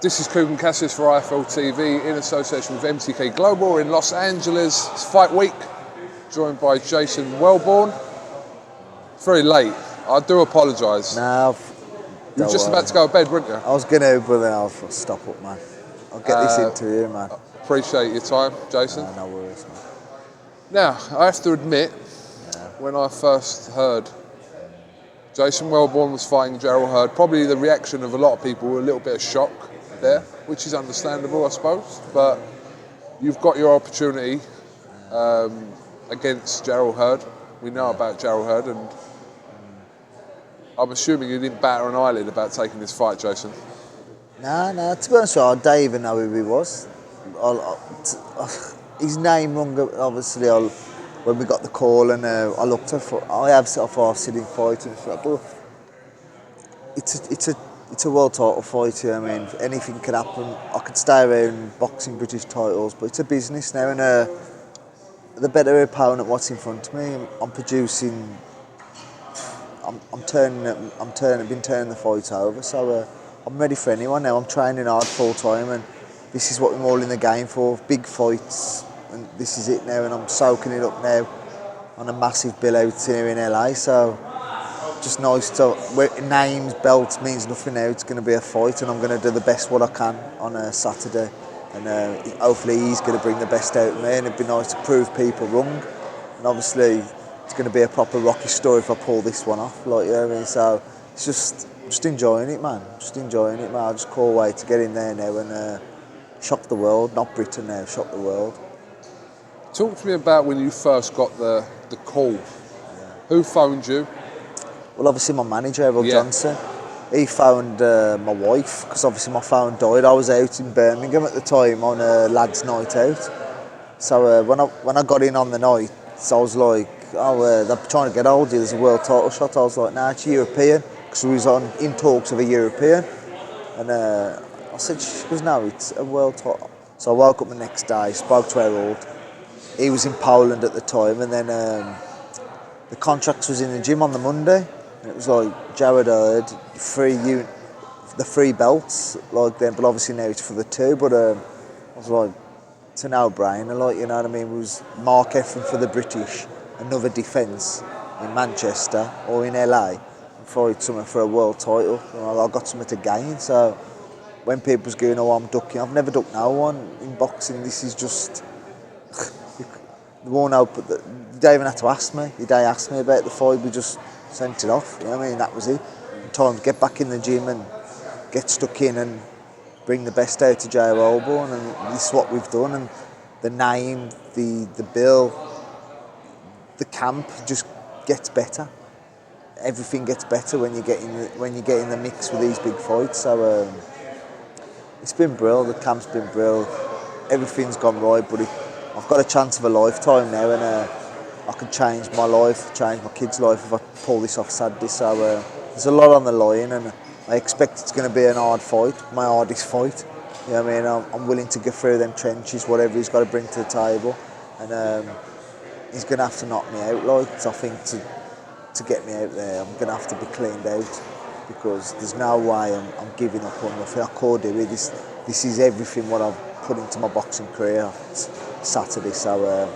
This is KUGAN CASSIUS for IFL TV in association with MTK Global in Los Angeles. It's fight week, joined by Jason Welborn. It's very late. I do apologise. No, you were just about to go to bed, weren't you? I was going to, but then I'll stop up, man. I'll get this interview, man. Appreciate your time, Jason. No worries, man. Now, I have to admit, when I first heard Jason Welborn was fighting Gerald Hurd, probably the reaction of a lot of people were a little bit of shock there, which is understandable, I suppose. But you've got your opportunity against Gerald Hurd. We know about Gerald Hurd, and I'm assuming you didn't batter an eyelid about taking this fight, Jason. No, to be honest with you, I don't even know who he was. His name rung, obviously, when we got the call, and I looked at it. I have sort of I've seen him fight, and but it's a world title fight. I mean, anything can happen. I could stay around boxing British titles, but it's a business now, and the better opponent what's in front of me, I'm producing. I've been turning the fight over, so I'm ready for anyone now. I'm training hard full time, and this is what we're all in the game for, big fights, and this is it now, and I'm soaking it up now on a massive bill out here in LA, so just nice to, names, belts means nothing now, it's going to be a fight, and I'm going to do the best what I can on a Saturday, and hopefully he's going to bring the best out of me, and it'd be nice to prove people wrong, and obviously it's going to be a proper Rocky story if I pull this one off, like, you know what I mean, so it's just enjoying it, man, I just can't wait to get in there now and shock the world, not Britain now, shock the world. Talk to me about when you first got the call. Yeah. Who phoned you? Well, obviously my manager, Errol Johnson. He phoned my wife, because obviously my phone died. I was out in Birmingham at the time on a lad's night out. So when I got in on the night, so I was like, they're trying to get hold of you, there's a world title shot. I was like, nah, it's European, because we was in talks of a European. And I said, she goes, no, it's a world title. So I woke up the next day, spoke to Hurd. He was in Poland at the time, and then the contract was in the gym on the Monday, and it was like Gerald Hurd, the three belts, like then, but obviously now it's for the two. But I was like, it's a no-brainer, like, you know what I mean? It was Mark Effin for the British, another defence in Manchester or in LA, and fight something for a world title. You know, I got something to gain. So when people's going, oh, I'm ducking, I've never ducked no one in boxing. This is just. They won't know, but they don't even have to ask me. They don't ask me about the fight, we just sent it off. You know what I mean? That was it. Time to get back in the gym and get stuck in and bring the best out of Jay Welborn, and this is what we've done. And the name, the bill, the camp just gets better. Everything gets better when you get in the mix with these big fights. So it's been brilliant. The camp's been brilliant. Everything's gone right, but I've got a chance of a lifetime now, and I can change my life, change my kids' life if I pull this off Saturday. So there's a lot on the line, and I expect it's going to be an hard fight, my hardest fight. You know what I mean? I'm willing to go through them trenches, whatever he's got to bring to the table, and he's going to have to knock me out, like, I think, to get me out there. I'm going to have to be cleaned out, because there's no way I'm giving up on nothing. I can't do it. This is everything what I've put into my boxing career. It's Saturday, so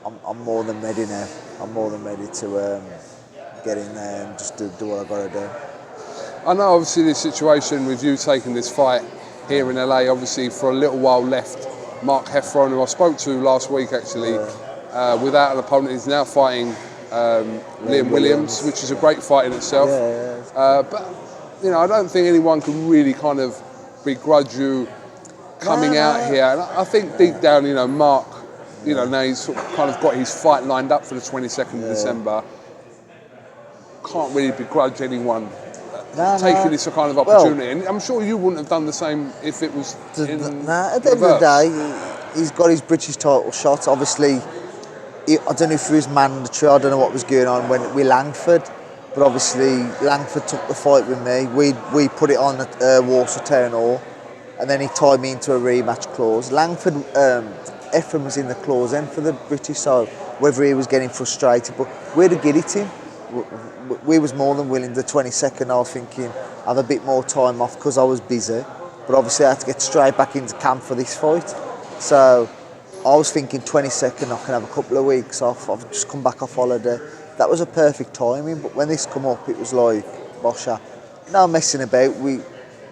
I'm more than ready now. I'm more than ready to get in there and just do what I've got to do. I know, obviously, this situation with you taking this fight here in LA, obviously, for a little while left. Mark Heffron, who I spoke to last week, actually, without an opponent, is now fighting Liam Williams, which is a great fight in itself. But, you know, I don't think anyone can really kind of begrudge you coming out here. And I think deep down, you know, Mark, you know, now he's sort of kind of got his fight lined up for the 22nd of December. Can't really begrudge anyone taking this kind of opportunity. And I'm sure you wouldn't have done the same if it was at the end of the day, he's got his British title shot. Obviously, I don't know if he was mandatory, I don't know what was going on with Langford, but obviously Langford took the fight with me. We put it on at Warsaw Town Hall, and then he tied me into a rematch clause. Langford, Ephraim was in the clause then for the British, so whether he was getting frustrated, but we'd have get it him. We was more than willing. The 22nd, I was thinking, have a bit more time off because I was busy. but obviously I had to get straight back into camp for this fight. So I was thinking 22nd, I can have a couple of weeks off. I've just come back off holiday. That was a perfect timing, but when this come up, it was like, Bosha, no messing about.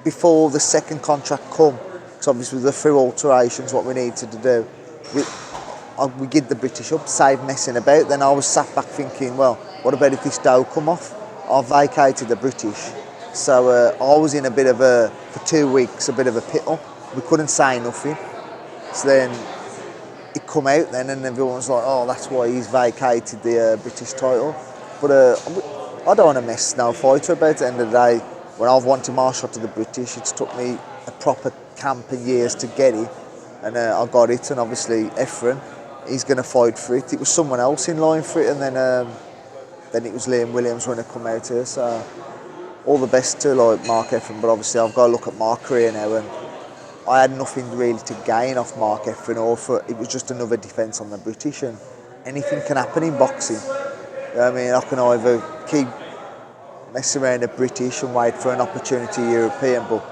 Before the second contract come, because obviously with the few alterations, what we needed to do, we give the British up, save messing about. Then I was sat back thinking, well, what about if this dough come off? I vacated the British. So I was in a bit of for 2 weeks, a bit of a pickle. We couldn't say nothing. So then it come out then, and everyone was like, oh, that's why he's vacated the British title. But I don't want to mess no fighter about. At the end of the day, when I've wanted my shot to the British, it's took me a proper camp and years to get it, and I got it. And obviously Efren, he's going to fight for it. It was someone else in line for it, and then it was Liam Williams when it come out here. So all the best to like Mark Efren, but obviously I've got to look at my career now, and I had nothing really to gain off Mark Efren, it was just another defence on the British, and anything can happen in boxing. You know what I mean, I can either keep messing around the British and wait for an opportunity European, but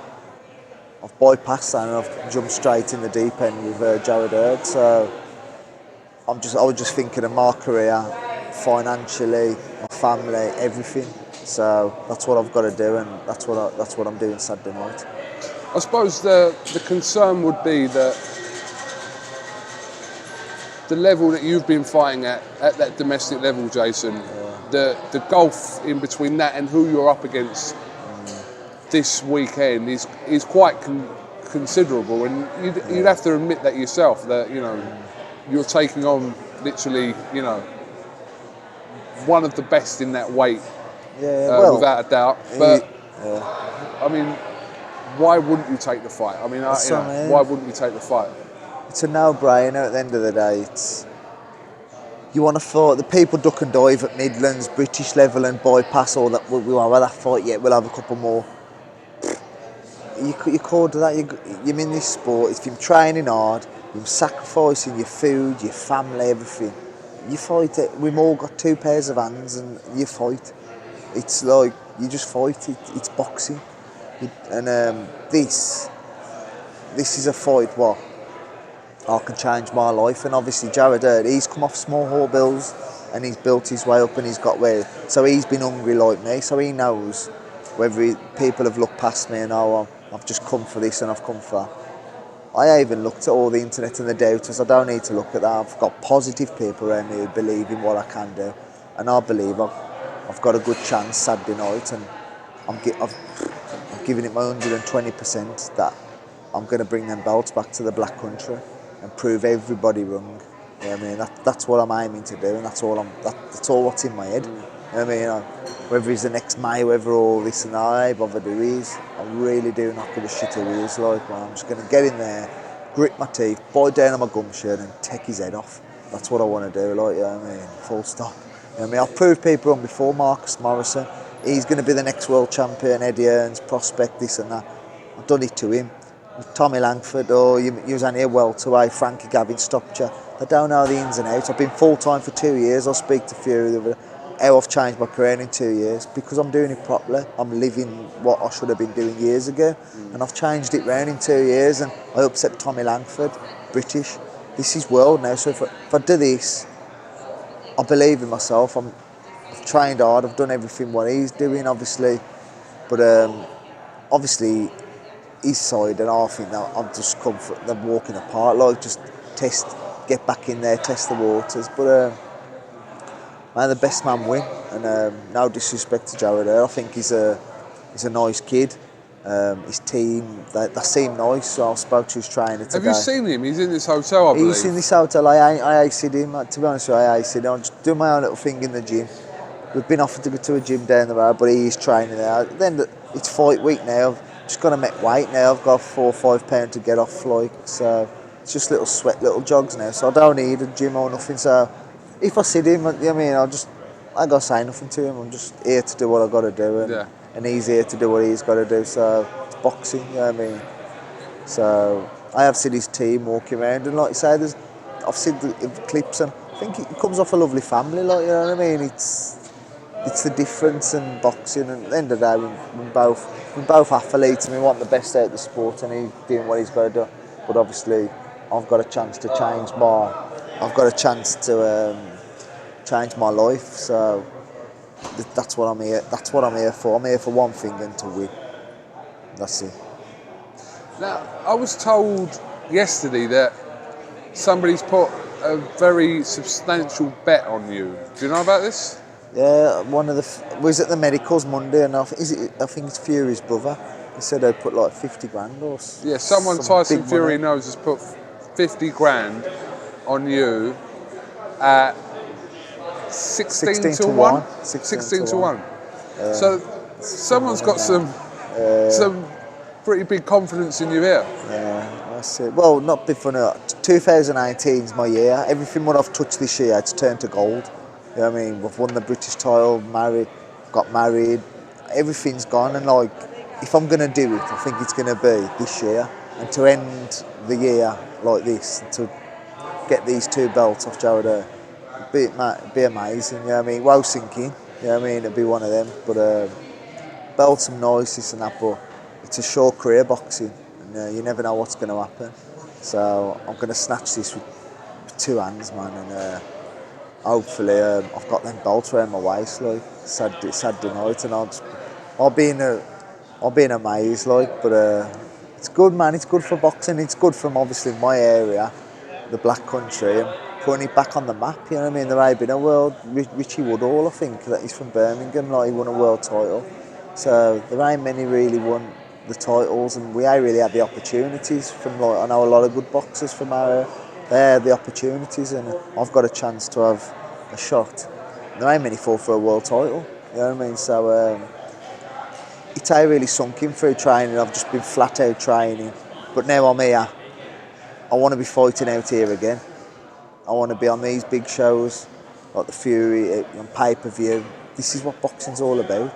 I've bypassed that and I've jumped straight in the deep end with Jared Hurd. So I was just thinking of my career, financially, my family, everything. So that's what I've got to do, and that's what I'm doing Saturday night. I suppose the concern would be that the level that you've been fighting at that domestic level, Jason, the gulf in between that and who you're up against this weekend is quite considerable, and you'd have to admit that yourself, that you're taking on literally one of the best in that weight, without a doubt. But I mean, why wouldn't you take the fight? I mean, why wouldn't you take the fight? It's a no-brainer at the end of the day. You want to fight, the people duck and dive at Midlands, British level, and bypass all that. We'll have that fight yet, we'll have a couple more. You can't do that. You're in this sport, if you're training hard, you're sacrificing your food, your family, everything. You fight it. We've all got 2 pairs of hands and you fight. It's like, you just fight it. It's boxing. And this is a fight what I can change my life. And obviously Jared Hurd, he's come off small hurdles and he's built his way up and he's got where. So he's been hungry like me, so he knows whether people have looked past me and I've just come for this and I've come for that. I even looked at all the internet and the doubters. I don't need to look at that. I've got positive people around me who believe in what I can do, and I believe I've got a good chance Saturday night, and I'm giving it my 120% that I'm going to bring them belts back to the Black Country and prove everybody wrong. You know what I mean? That's what I'm aiming to do, and that's all what's in my head. You know what I mean? Whether he's the next Mayweather or this and that, I ain't bothered who he is. I really do not give a shit who he is. Like, man, I'm just going to get in there, grit my teeth, bite down on my gum shirt and take his head off. That's what I want to do, like, you know what I mean? Full stop. You know what I mean? I've proved people wrong before. Marcus Morrison, he's going to be the next world champion. Eddie Hearns, prospect, this and that. I've done it to him. Tommy Langford, you was only a welterweight. Frankie Gavin stopped you. I don't know the ins and outs. I've been full-time for 2 years. I'll speak to Fury of how I've changed my career in 2 years, because I'm doing it properly. I'm living what I should have been doing years ago, and I've changed it round in 2 years, and I upset Tommy Langford, British. This is world now, so if I do this, I believe in myself. I've trained hard, I've done everything what he's doing, obviously, but obviously his side, and I think that I've just come for the walk in the park, like just get back in there, test the waters, but man, the best man win, and no disrespect to Jared Hurd. I think he's a nice kid. His team, they seem nice. So I spoke to his trainer today. Have you seen him? He's in this hotel, I believe. He's in this hotel. I aced him. To be honest with you, I aced him. I'm just doing my own little thing in the gym. We've been offered to go to a gym down the road, but he is training there. Then it's fight week now. I've just got to make weight now. I've got 4 or 5 pounds to get off, like, so it's just little sweat, little jogs now. So I don't need a gym or nothing. So if I see him, I mean, I got to say nothing to him. I'm just here to do what I got to do, and he's here to do what he's got to do. So it's boxing, you know what I mean? So I have seen his team walking around, and like you say, I've seen the clips, and I think he comes off a lovely family, like, you know what I mean? it's the difference in boxing, and at the end of the day, we're both athletes, and we want the best out of the sport, and he's doing what he's got to do. But obviously, I've got a chance to change I've got a chance to change my life. So that's what I'm here. That's what I'm here for. I'm here for one thing, and to win. That's it. Now, I was told yesterday that somebody's put a very substantial bet on you. Do you know about this? Yeah, one of was at the medicals Monday, and I think it's Fury's brother. He said they'd put like 50 grand or Yeah, someone some Tyson big Fury money. knows has put 50 grand on you at 16 to 1. 16 to 1. So someone's got some pretty big confidence in you here. Yeah, that's it. Well, not big for now. 2018 is my year. Everything what I've touched this year, it's turned to gold. You know what I mean? We've won the British title, got married. Everything's gone, and like, if I'm gonna do it, I think it's gonna be this year. And to end the year like this, to get these 2 belts off Jared, be amazing. You know what I mean? Well sinking. You know what I mean? It'd be one of them. But belts are nice, this and that. But it's a short career boxing, and you never know what's going to happen. So I'm going to snatch this with 2 hands, man, and hopefully I've got them belts around my waist, like Saturday night, and I'll be in a maze, like. But it's good, man. It's good for boxing. It's good from obviously my area, the Black Country, and putting it back on the map. You know what I mean? There ain't been a world. Richie Woodall, I think, that he's from Birmingham, like he won a world title. So there ain't many really won the titles, and we ain't really had the opportunities from, like, I know a lot of good boxers from our area. They had the opportunities, and I've got a chance to have a shot. There ain't many fall for a world title. You know what I mean? So it ain't really sunk in through training. I've just been flat out training, but now I'm here. I want to be fighting out here again. I want to be on these big shows like the Fury on pay-per-view. This is what boxing's all about.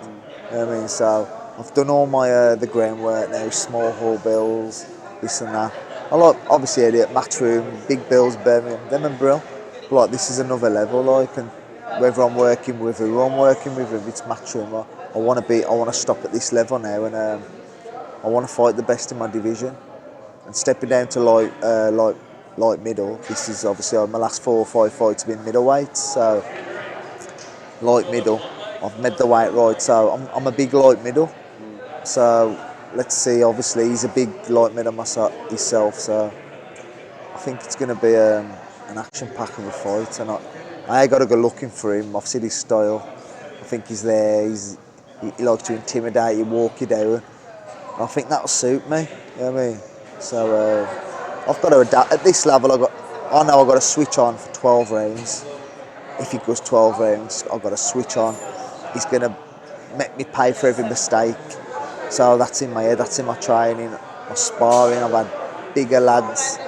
You know what I mean? So I've done all my the groundwork now, small hall bills, this and that. I like obviously Elliot, Matchroom, big bills, Birmingham, them and Brill. But like, this is another level, like, and whether I'm working with who I'm working with, if it's Matchroom, I want to stop at this level now, and I want to fight the best in my division. And stepping down to light middle, this is obviously my last 4 or 5 fights have been middleweight, so light middle. I've made the weight right, so I'm a big light middle. So let's see. Obviously, he's a big light middle himself, so I think it's going to be an action-packed of a fight. And I ain't got to go looking for him. I've seen his style. I think he's there. He likes to intimidate you, walk you down. I think that'll suit me. You know what I mean? So I've got to adapt at this level. I know I've got to switch on for 12 rounds. If he goes 12 rounds, I've got to switch on. He's going to make me pay for every mistake. So that's in my head, that's in my training, my sparring. I've had bigger lads.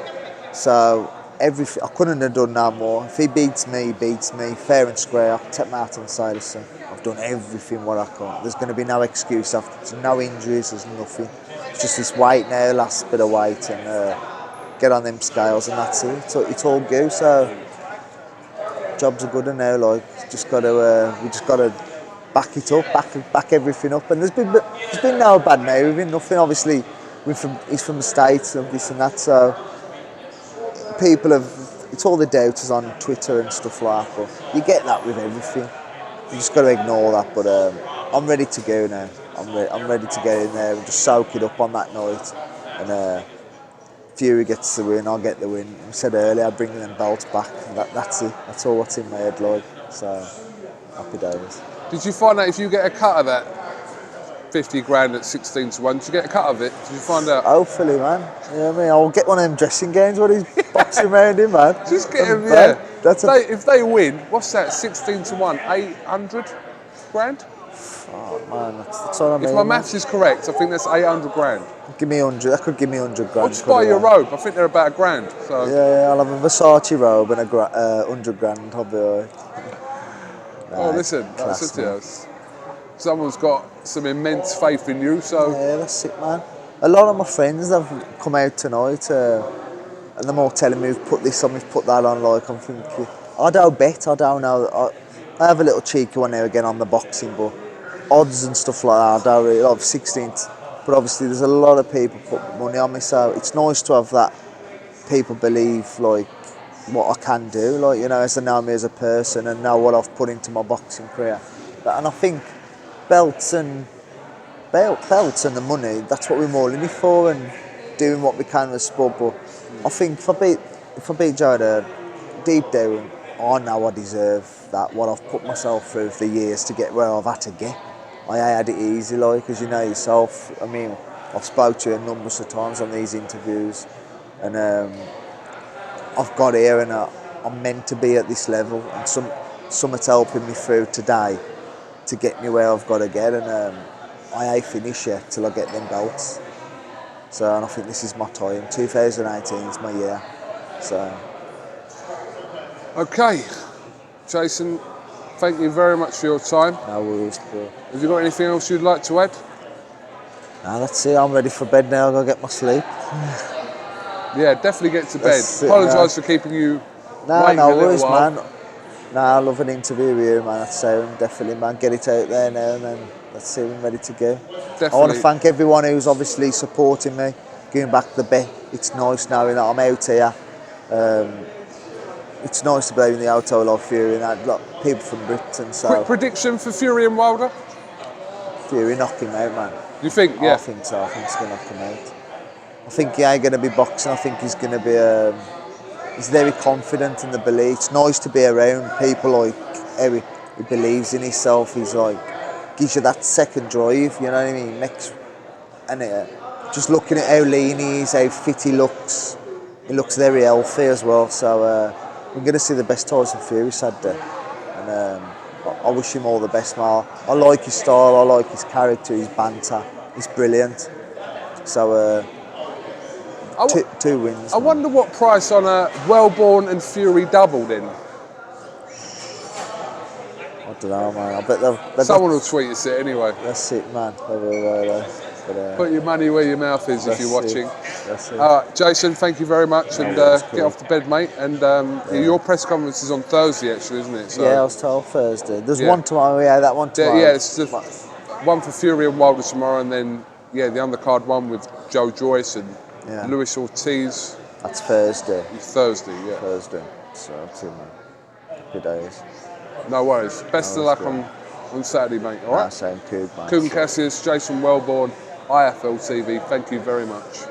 So I couldn't have done no more. If he beats me, he beats me, fair and square. I'll take my hat on the side of sun. I've done everything what I can. There's going to be no excuse. There's no injuries, there's nothing. It's just this weight now, last bit of weight, and get on them scales, and that's it. So it's all good. So jobs are good now. Like, we just got to back it up, back everything up. And there's been no bad moving, nothing. Obviously, he's from the States and this and that. So it's all the doubters on Twitter and stuff like that. But you get that with everything. You just got to ignore that. But I'm ready to go now. I'm ready to get in there and just soak it up on that night. And Fury gets the win, I'll get the win. I said earlier, I'll bring them belts back. That's it. That's all what's in my head, like. So happy days. Did you find out if you get a cut of that 50 grand at 16 to 1, did you get a cut of it? Did you find out? Hopefully, man. You know what I mean? I'll get one of them dressing games where he's boxing around him, man. Just get him, yeah. If they win, what's that, 16 to 1, 800 grand? Oh, man, that's what I mean. If my maths is correct, I think that's 800 grand. Give me 100, that could give me 100 grand. I'll just buy you a robe, I think they're about £1,000. So. Yeah, I'll have a Versace robe and 100 grand, I'll be alright. Oh, listen, that's it. Someone's got some immense faith in you, so... Yeah, that's it, man. A lot of my friends have come out tonight, and they're all telling me, we've put this on, we've put that on, like, I'm thinking, I don't bet, I don't know. I have a little cheeky one now again on the boxing, but odds and stuff like that, I don't really love 16th. But obviously there's a lot of people put money on me, so it's nice to have that people believe like what I can do, like, you know, as they know me as a person and know what I've put into my boxing career. And I think belts and the money, that's what we're all in it for, and doing what we can with sport. But I think if I beat Joe, deep down, I know I deserve that, what I've put myself through for years to get where I've had to get. I had it easy, like, as you know yourself. I mean, I've spoke to you numbers of times on these interviews, and I've got here, and I'm meant to be at this level, and something's helping me through today to get me where I've got to get, and I ain't finished yet till I get them belts. So, and I think this is my time. 2018 is my year. So. Okay, Jason, thank you very much for your time. No worries, bro. Have you got anything else you'd like to add? No, that's it. I'm ready for bed now. I'll go get my sleep. Yeah, definitely get to bed. Apologise for keeping you waiting a little while. Man. No, I love an interview with you, man. That's sound, definitely, man. Get it out there now, and then that's it. I'm ready to go. Definitely. I want to thank everyone who's obviously supporting me, giving back the bet. It's nice knowing that I'm out here. It's nice to be in the Auto Love Fury and had people from Britain. So. Quick prediction for Fury and Wilder? Fury knock him out, man. You think? Yeah. I think so. I think he's going to knock him out. I think he ain't going to be boxing. I think he's going to be. He's very confident in the belief. It's nice to be around people like Eric, who believes in himself. He's like, gives you that second drive, you know what I mean? Just looking at how lean he is, how fit he looks very healthy as well. So we're going to see the best Tyson Fury Saturday. And I wish him all the best, man. I like his style, I like his character, his banter. He's brilliant. So. Two wins. I wonder what price on a Welborn and Fury doubled in. I don't know, man. I bet they've someone will tweet us it anyway. That's it, man. Put your money where your mouth is if you're watching. That's it. Jason, thank you very much, and get off to bed, mate. And your press conference is on Thursday, actually, isn't it? So, yeah, I was told Thursday. There's one tomorrow. Yeah, that one tomorrow. Yeah, it's the one for Fury and Wilder tomorrow, and then the undercard one with Joe Joyce and Luis Ortiz. That's Thursday. Thursday, yeah. Thursday. So that's it, man. Happy days. No worries. Best of luck on Saturday, mate. All right. Same, man. KUGAN CASSIUS, Jason Welborn, IFL TV. Thank you very much.